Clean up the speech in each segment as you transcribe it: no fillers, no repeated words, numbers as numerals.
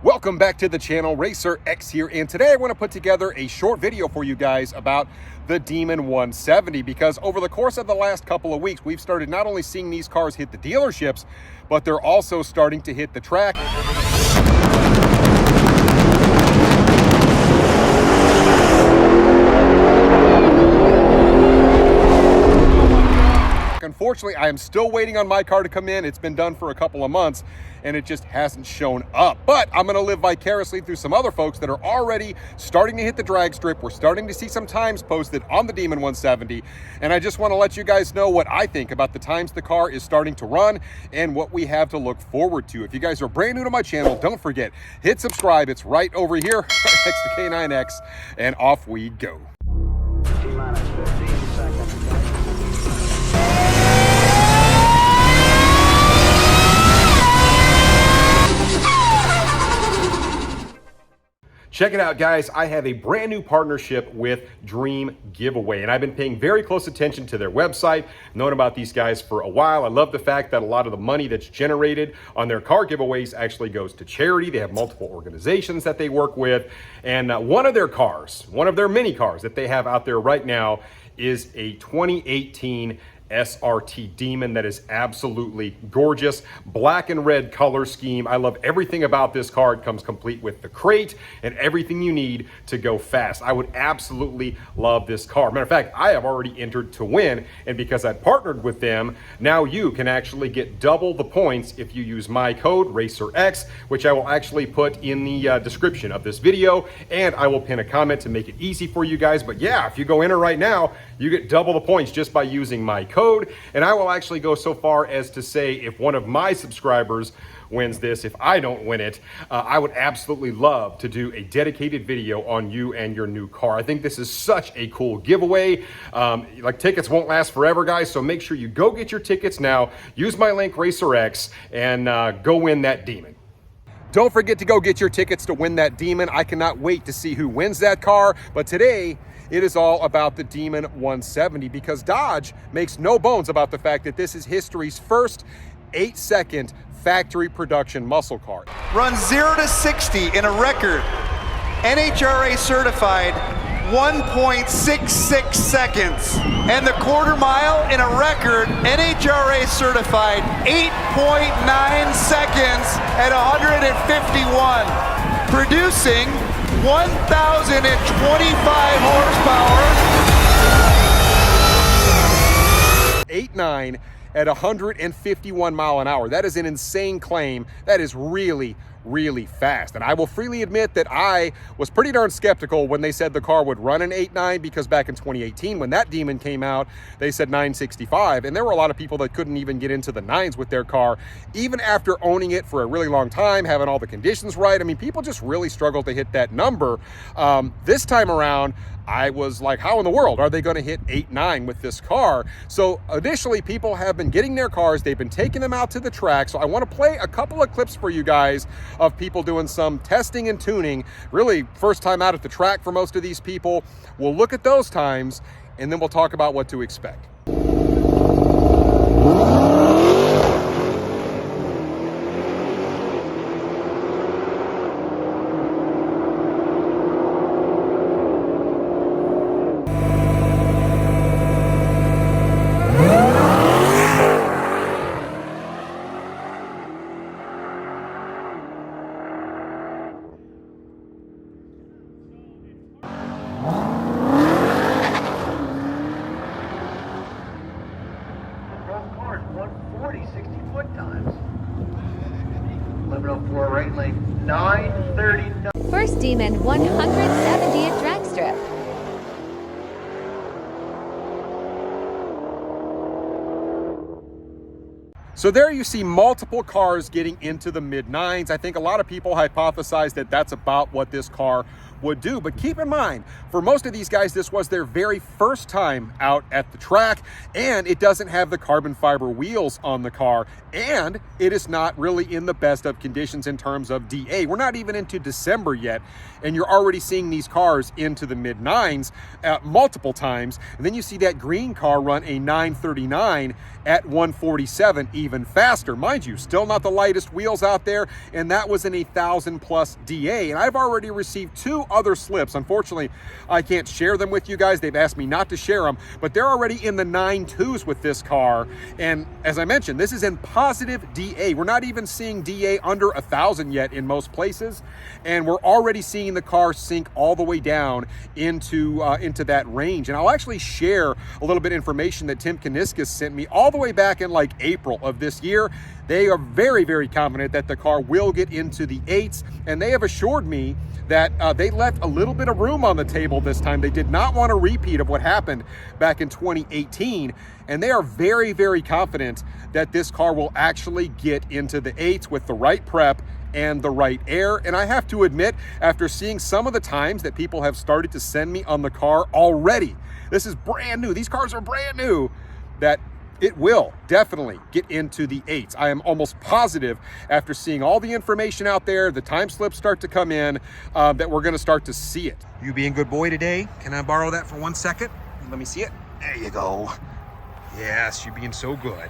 Welcome back to the channel. Racer X here, and today I want to put together a short video for you guys about the Demon 170, because over the course of the last couple of weeks we've started not only seeing these cars hit the dealerships, but they're also starting to hit the track. Unfortunately, I am still waiting on my car to come in. It's been done for a couple of months and it just hasn't shown up. But I'm gonna live vicariously through some other folks that are already starting to hit the drag strip. We're starting to see some times posted on the Demon 170. And I just wanna let you guys know what I think about the times the car is starting to run and what we have to look forward to. If you guys are brand new to my channel, don't forget, hit subscribe. It's right over here, right next to K9X, and off we go. T-minus 15 seconds. Check it out, guys. I have a brand new partnership with Dream Giveaway, and I've been paying very close attention to their website, known about these guys for a while. I love the fact that a lot of the money that's generated on their car giveaways actually goes to charity. They have multiple organizations that they work with, and one of their cars, one of their many cars that they have out there right now is a 2018 SRT Demon that is absolutely gorgeous. Black and red color scheme. I love everything about this car. It comes complete with the crate and everything you need to go fast. I would absolutely love this car. Matter of fact, I have already entered to win, and because I partnered with them, now you can actually get double the points if you use my code RACERX, which I will actually put in the description of this video, and I will pin a comment to make it easy for you guys. But yeah, if you go enter right now, you get double the points just by using my code. And I will actually go so far as to say, if one of my subscribers wins this, if I don't win it, I would absolutely love to do a dedicated video on you and your new car. I think this is such a cool giveaway. Like, tickets won't last forever, guys, so make sure you go get your tickets now. Use my link RACERX and go win that Demon. Don't forget to go get your tickets to win that Demon. I cannot wait to see who wins that car. But today, it is all about the Demon 170, because Dodge makes no bones about the fact that this is history's first 8-second factory production muscle car. Runs 0 to 60 in a record NHRA certified 1.66 seconds, and the quarter mile in a record NHRA certified 8.9 seconds at 151, producing 1,025 horsepower. 8.9 at 151 mile an hour. That is an insane claim. That is really fast. And I will freely admit that I was pretty darn skeptical when they said the car would run an 8.9, because back in 2018, when that Demon came out, they said 965, and there were a lot of people that couldn't even get into the 9s with their car, even after owning it for a really long time, having all the conditions right. I mean, people just really struggled to hit that number. This time around, I was like, how in the world are they going to hit 8.9 with this car? So initially, people have been getting their cars, they've been taking them out to the track. So I want to play a couple of clips for you guys of people doing some testing and tuning. Really, first time out at the track for most of these people. We'll look at those times, and then we'll talk about what to expect. Front cars, 140, 60-foot times. 1104 right lane, 939. First Demon 170 at drag strip. So there you see multiple cars getting into the mid-9s. I think a lot of people hypothesized that that's about what this car would do. But keep in mind, for most of these guys, this was their very first time out at the track, and it doesn't have the carbon fiber wheels on the car, and it is not really in the best of conditions in terms of DA. We're not even into December yet, and you're already seeing these cars into the mid-9s multiple times. And then you see that green car run a 939 at 147, even even faster. Mind you, still not the lightest wheels out there, and that was in a 1,000+ DA. And I've already received 2 other slips. Unfortunately, I can't share them with you guys. They've asked me not to share them, but they're already in the 9.2s with this car. And as I mentioned, this is in positive DA. We're not even seeing DA under 1,000 yet in most places, and we're already seeing the car sink all the way down into that range. And I'll actually share a little bit of information that Tim Kaniskis sent me all the way back in like April of this year. They are very, very confident that the car will get into the 8s, and they have assured me that they left a little bit of room on the table this time. They did not want a repeat of what happened back in 2018, and they are very, very confident that this car will actually get into the 8s with the right prep and the right air. And I have to admit, after seeing some of the times that people have started to send me on the car already, this is brand new, these cars are brand new, that it will definitely get into the 8s. I am almost positive, after seeing all the information out there, the time slips start to come in, that we're gonna start to see it. You being good boy today? Can I borrow that for 1 second? Let me see it. There you go. Yes, you're being so good.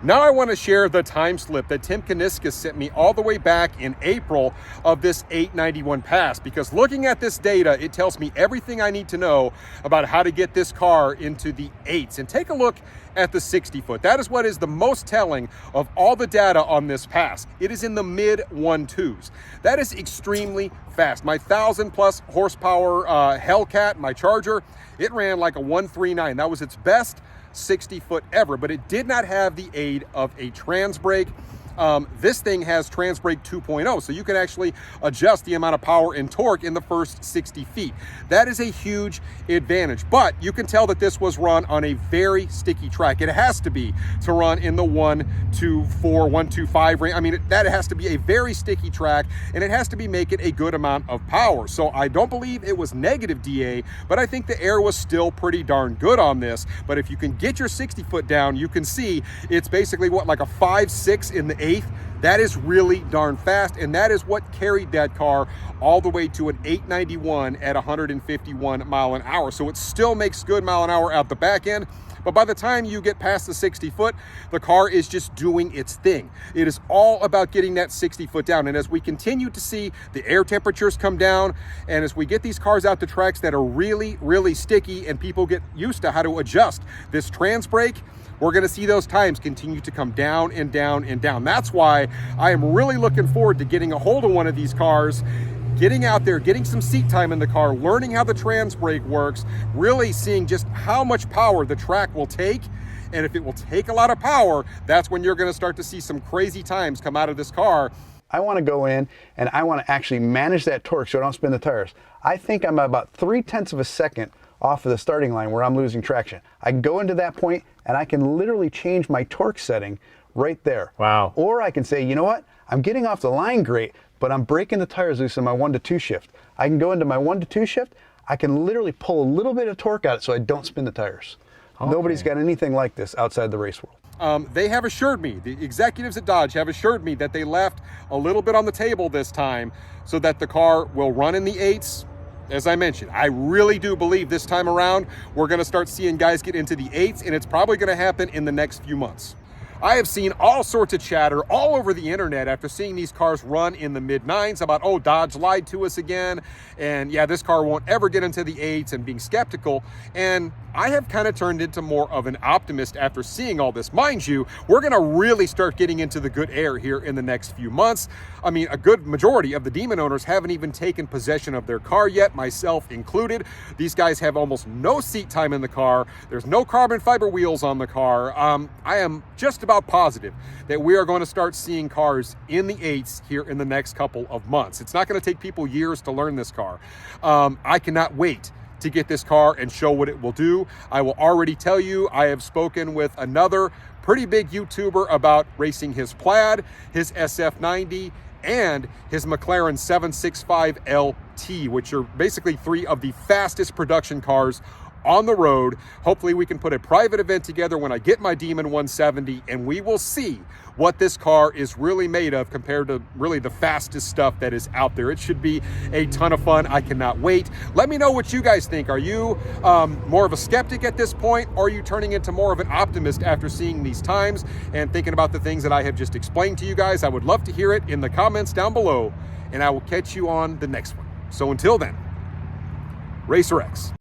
Now I want to share the time slip that Tim Kaniskis sent me all the way back in April of this 891 pass, because looking at this data, it tells me everything I need to know about how to get this car into the 8s. And take a look at the 60 foot. That is what is the most telling of all the data on this pass. It is in the mid 1.2s. That is extremely fast. My 1,000+ horsepower Hellcat, my Charger, it ran like a 139. That was its best 60 foot ever, but it did not have the aid of a trans brake. This thing has trans brake 2.0, so you can actually adjust the amount of power and torque in the first 60 feet. That is a huge advantage, but you can tell that this was run on a very sticky track. It has to be to run in the 124, 125 range. I mean, that has to be a very sticky track, and it has to be making a good amount of power. So I don't believe it was negative DA, but I think the air was still pretty darn good on this. But if you can get your 60 foot down, you can see it's basically what, like a 5.6 in the 8th. That is really darn fast, and that is what carried that car all the way to an 891 at 151 mile an hour. So it still makes good mile an hour out the back end, but by the time you get past the 60 foot, the car is just doing its thing. It is all about getting that 60 foot down. And as we continue to see the air temperatures come down, and as we get these cars out to tracks that are really, really sticky, and people get used to how to adjust this trans brake, we're going to see those times continue to come down and down and down. That's why I am really looking forward to getting a hold of one of these cars, getting out there, getting some seat time in the car, learning how the trans brake works, really seeing just how much power the track will take. And if it will take a lot of power, that's when you're going to start to see some crazy times come out of this car. I want to go in and I want to actually manage that torque so I don't spin the tires. I think I'm about 0.3 of a second off of the starting line where I'm losing traction. I can go into that point and I can literally change my torque setting right there. Wow. Or I can say, you know what? I'm getting off the line great, but I'm breaking the tires loose in my 1 to 2 shift. I can go into my 1 to 2 shift. I can literally pull a little bit of torque out so I don't spin the tires. Okay. Nobody's got anything like this outside the race world. They have assured me, the executives at Dodge have assured me that they left a little bit on the table this time so that the car will run in the 8s. As I mentioned, I really do believe this time around we're going to start seeing guys get into the 8s, and it's probably going to happen in the next few months. I have seen all sorts of chatter all over the internet after seeing these cars run in the mid-9s about, oh, Dodge lied to us again, and yeah, this car won't ever get into the 8s, and being skeptical. And I have kind of turned into more of an optimist after seeing all this. Mind you, we're going to really start getting into the good air here in the next few months. I mean, a good majority of the Demon owners haven't even taken possession of their car yet, myself included. These guys have almost no seat time in the car. There's no carbon fiber wheels on the car. I am just about positive that we are going to start seeing cars in the 8s here in the next couple of months. It's not going to take people years to learn this car. I cannot wait to get this car and show what it will do. I will already tell you, I have spoken with another pretty big YouTuber about racing his Plaid, his SF90, and his McLaren 765 LT, which are basically 3 of the fastest production cars on the road. Hopefully we can put a private event together when I get my Demon 170, and we will see what this car is really made of compared to really the fastest stuff that is out there. It should be a ton of fun. I cannot wait. Let me know what you guys think. Are you more of a skeptic at this point, or are you turning into more of an optimist after seeing these times and thinking about the things that I have just explained to you guys? I would love to hear it in the comments down below, and I will catch you on the next one. So until then, Racer X.